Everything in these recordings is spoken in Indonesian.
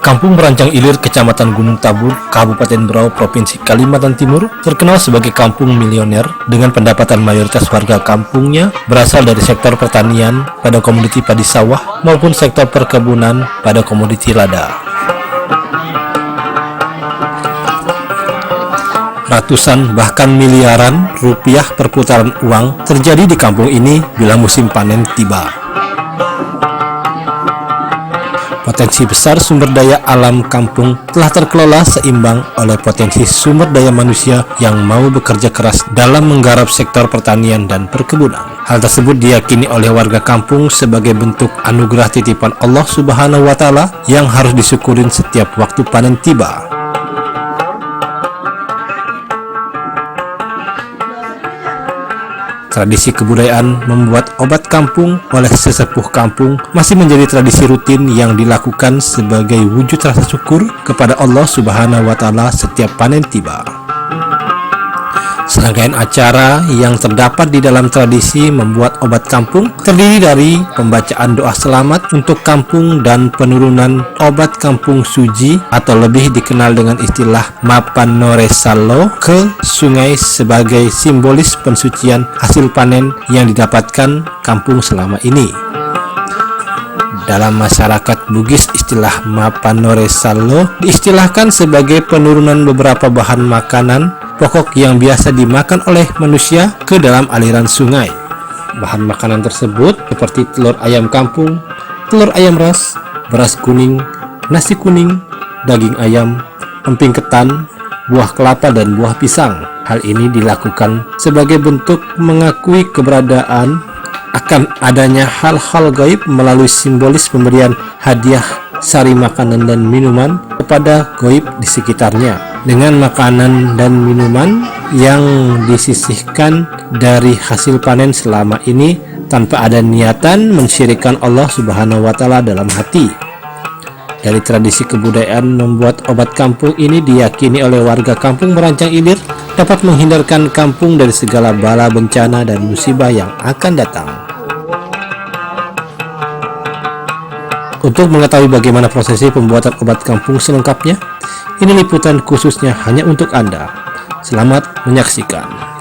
Kampung Merancang Ilir, Kecamatan Gunung Tabur, Kabupaten Berau, Provinsi Kalimantan Timur, terkenal sebagai kampung milioner dengan pendapatan mayoritas warga kampungnya berasal dari sektor pertanian pada komoditi padi sawah maupun sektor perkebunan pada komoditi lada. Ratusan bahkan miliaran rupiah perputaran uang terjadi di kampung ini bila musim panen tiba. Potensi besar sumber daya alam kampung telah terkelola seimbang oleh potensi sumber daya manusia yang mau bekerja keras dalam menggarap sektor pertanian dan perkebunan. Hal tersebut diyakini oleh warga kampung sebagai bentuk anugerah titipan Allah Subhanahu wa Ta'ala yang harus disyukurin setiap waktu panen tiba. Tradisi kebudayaan membuat obat kampung oleh sesepuh kampung masih menjadi tradisi rutin yang dilakukan sebagai wujud rasa syukur kepada Allah Subhanahu wa Ta'ala setiap panen tiba. Serangkaian acara yang terdapat di dalam tradisi membuat obat kampung terdiri dari pembacaan doa selamat untuk kampung dan penurunan obat kampung suji atau lebih dikenal dengan istilah Mapanoresalo ke sungai sebagai simbolis pensucian hasil panen yang didapatkan kampung selama ini. Dalam masyarakat Bugis, istilah Mapanoresalo diistilahkan sebagai penurunan beberapa bahan makanan pokok yang biasa dimakan oleh manusia ke dalam aliran sungai. Bahan makanan tersebut seperti telur ayam kampung, telur ayam ras, beras kuning, nasi kuning, daging ayam, emping ketan, buah kelapa, dan buah pisang. Hal ini dilakukan sebagai bentuk mengakui keberadaan akan adanya hal-hal gaib melalui simbolis pemberian hadiah sari makanan dan minuman kepada gaib di sekitarnya. Dengan makanan dan minuman yang disisihkan dari hasil panen selama ini tanpa ada niatan mensyirikkan Allah Subhanahu wa Ta'ala dalam hati. Dari tradisi kebudayaan membuat obat kampung ini diyakini oleh warga kampung Merancang Ilir dapat menghindarkan kampung dari segala bala bencana dan musibah yang akan datang. Untuk mengetahui bagaimana prosesi pembuatan obat kampung selengkapnya, ini liputan khususnya hanya untuk Anda. Selamat menyaksikan.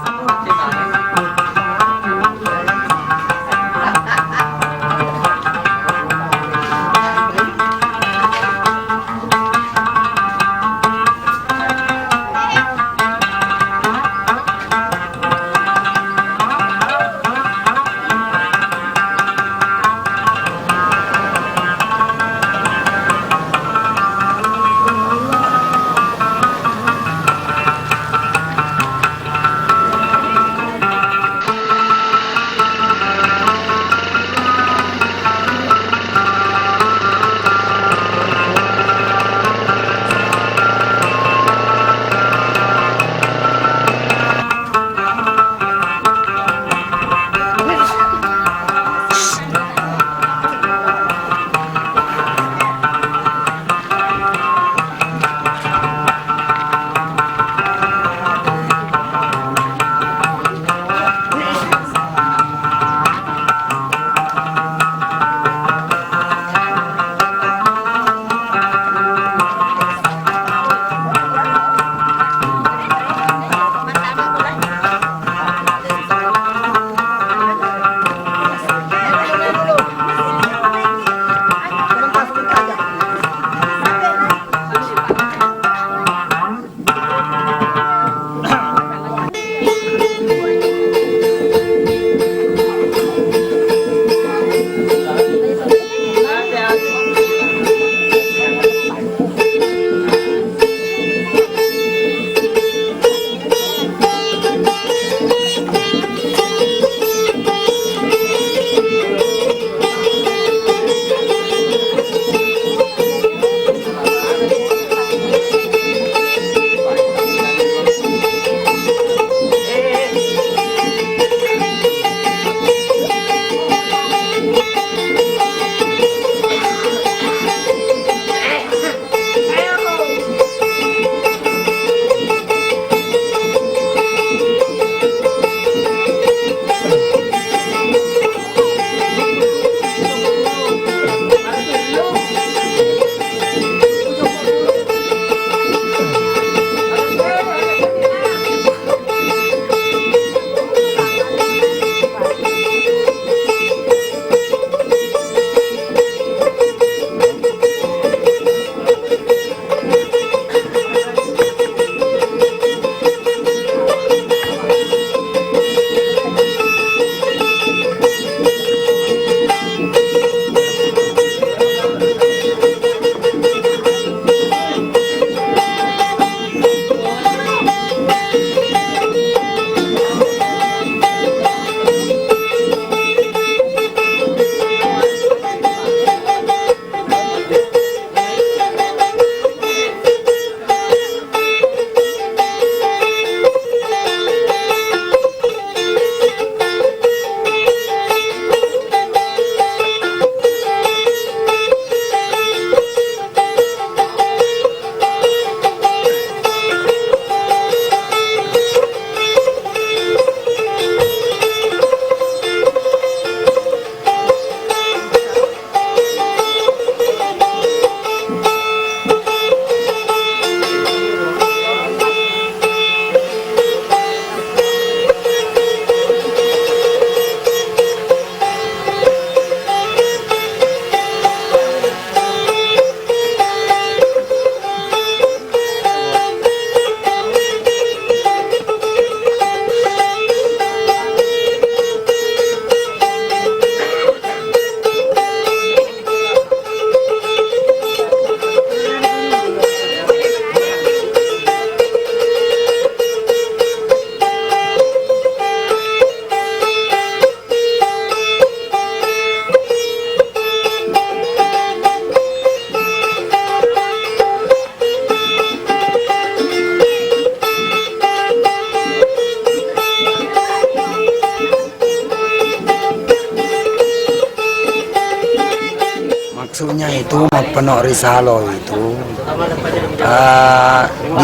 itu Mapano Risalo itu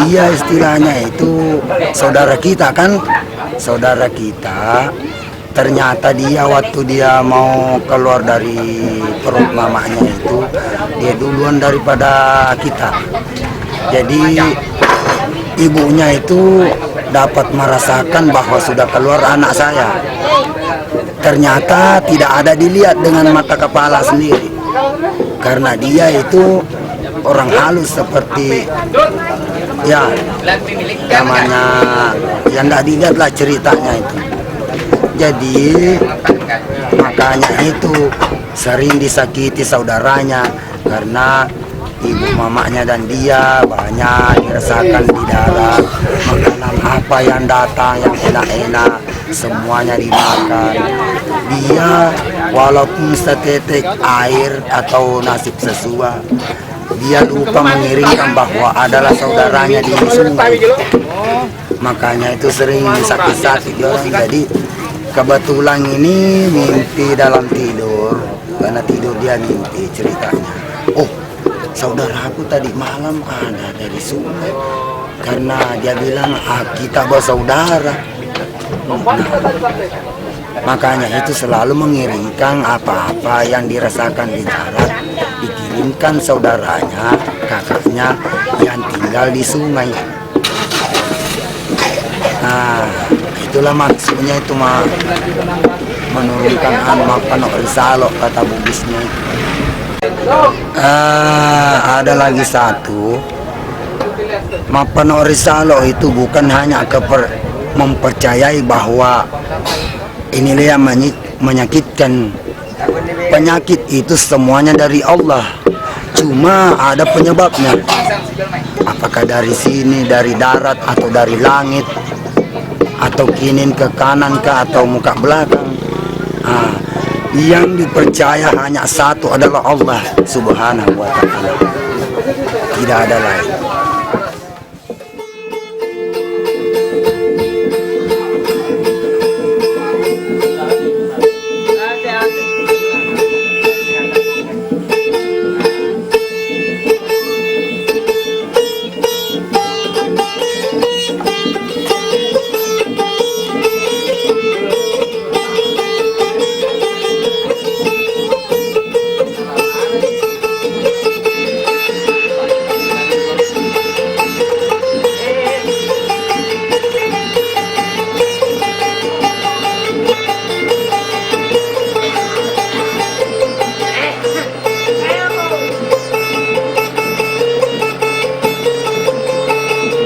dia istilahnya itu saudara kita kan, saudara kita. Ternyata dia waktu dia mau keluar dari perut mamanya itu, dia duluan daripada kita. Jadi ibunya itu dapat merasakan bahwa sudah keluar anak saya. Ternyata tidak ada dilihat dengan mata kepala sendiri, karena dia itu orang halus seperti ya namanya yang tidak dilihat lah ceritanya itu. Jadi makanya itu sering disakiti saudaranya, karena ibu mamanya dan dia banyak dirasakan di dalam makanan apa yang datang yang enak-enak semuanya dimakan. Dia walaupun setetek air atau nasib sesua, dia lupa mengiringkan bahwa adalah saudaranya di sungai. Makanya itu sering sakit-sakit orang. Jadi kebetulan ini mimpi dalam tidur, karena tidur dia mimpi ceritanya. Oh, saudaraku tadi malam ada dari sungai, karena dia bilang kita bersaudara. Makanya itu selalu mengirimkan apa-apa yang dirasakan di darat, dikirimkan saudaranya, kakaknya yang tinggal di sungai. Nah, itulah maksudnya itu menurunkan Mapano Risalo kata Bugisnya. Ada lagi satu, Mapano Risalo itu bukan hanya mempercayai bahwa inilah yang menyakitkan. Penyakit itu semuanya dari Allah, cuma ada penyebabnya. Apakah dari sini, dari darat, atau dari langit, atau kinin ke kanan ke atau muka belakang. Yang dipercaya hanya satu adalah Allah Subhanahu wa Ta'ala, tidak ada lain.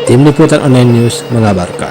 Tim Liputan Online News mengabarkan.